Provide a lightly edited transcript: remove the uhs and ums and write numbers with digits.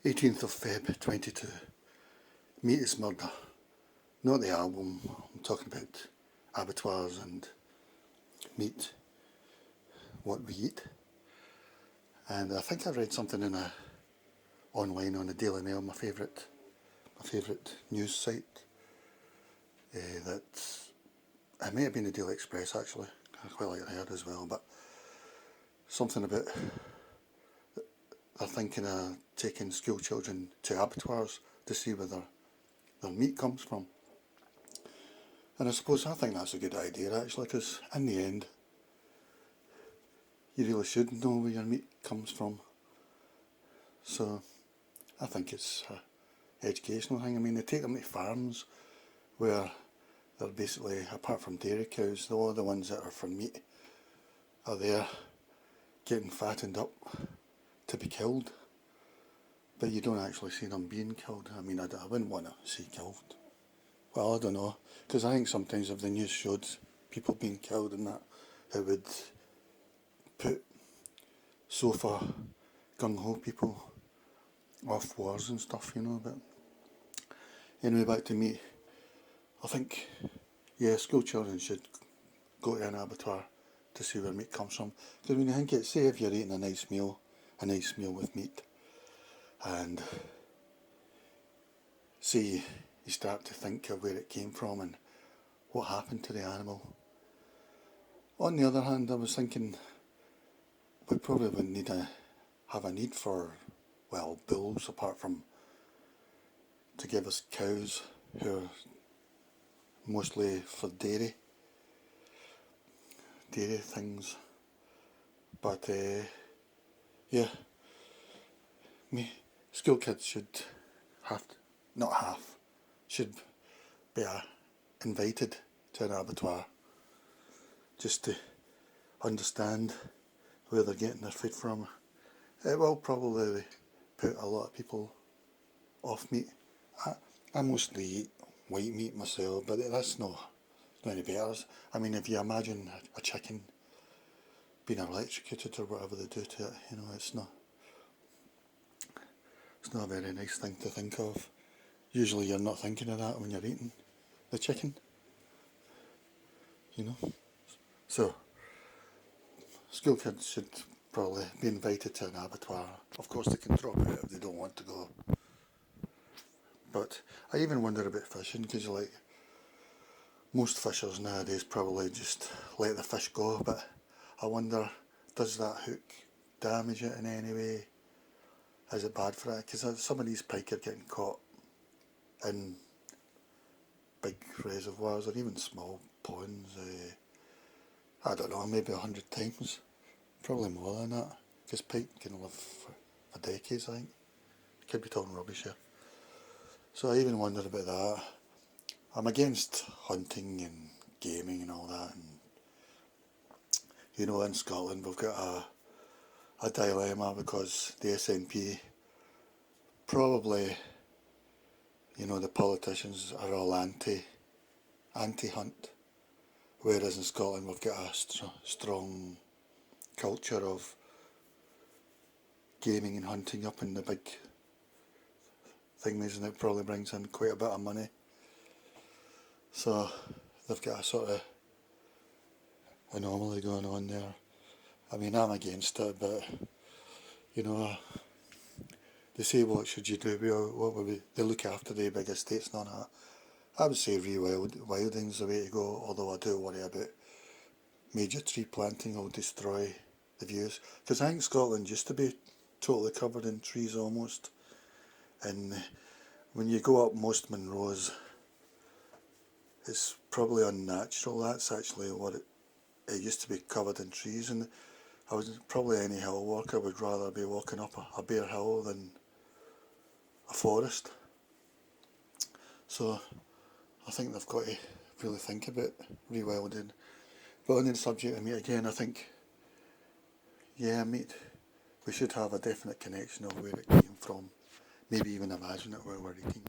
18th of Feb 22. Meat is Murder. Not the album, I'm talking about abattoirs and meat, what we eat. And I think I read something online on the Daily Mail, my favourite news site, that it may have been the Daily Express actually, I quite like that as well, but something about they're thinking of taking school children to abattoirs to see where their meat comes from. And I think that's a good idea actually, because in the end you really should know where your meat comes from. So I think it's an educational thing. I mean, they take them to farms where they're basically, apart from dairy cows, all the ones that are for meat are there getting fattened up to be killed. But you don't actually see them being killed. I mean, I wouldn't want to see killed. Well, I don't know, because I think sometimes if the news showed people being killed and that, it would put sofa gung-ho people off wars and stuff, you know. But anyway, back to me. I think, yeah, school children should go to an abattoir to see where meat comes from. Because when you think it, say if you're eating a nice meal with meat, and say you start to think of where it came from and what happened to the animal. On the other hand, I was thinking we probably wouldn't have a need for, well, bulls, apart from to give us cows who are mostly for dairy things. But yeah, school kids should should be invited to an abattoir just to understand where they're getting their food from. It will probably put a lot of people off meat. I mostly eat white meat myself, but that's not any better. I mean, if you imagine a chicken being electrocuted or whatever they do to it, you know, it's not a very nice thing to think of. Usually you're not thinking of that when you're eating the chicken, you know. So, school kids should probably be invited to an abattoir. Of course they can drop out if they don't want to go. But I even wonder about fishing, because like most fishers nowadays probably just let the fish go, but I wonder, does that hook damage it in any way? Is it bad for it? Because some of these pike are getting caught in big reservoirs or even small ponds. I don't know, maybe 100 times. Probably more than that, because pike can live for decades, I think. Could be talking rubbish here. So I even wondered about that. I'm against hunting and gaming and all that. And, you know, in Scotland we've got a dilemma, because the SNP probably, you know, the politicians are all anti-hunt, whereas in Scotland we've got a strong culture of gaming and hunting up in the big thingies, and it probably brings in quite a bit of money. So they've got a sort of anomaly going on there. I mean, I'm against it, but you know, they say what should you do? They look after the big estates and all that. I would say rewilding's the way to go, although I do worry about major tree planting will destroy the views. Because I think Scotland used to be totally covered in trees almost, and when you go up most Munros, it's probably unnatural. That's actually what it used to be, covered in trees. And I was probably any hill walker would rather be walking up a bare hill than a forest. So I think they've got to really think about rewilding. But on the subject of meat again, I think, yeah, meat, we should have a definite connection of where it came from. Maybe even imagine it while we're eating.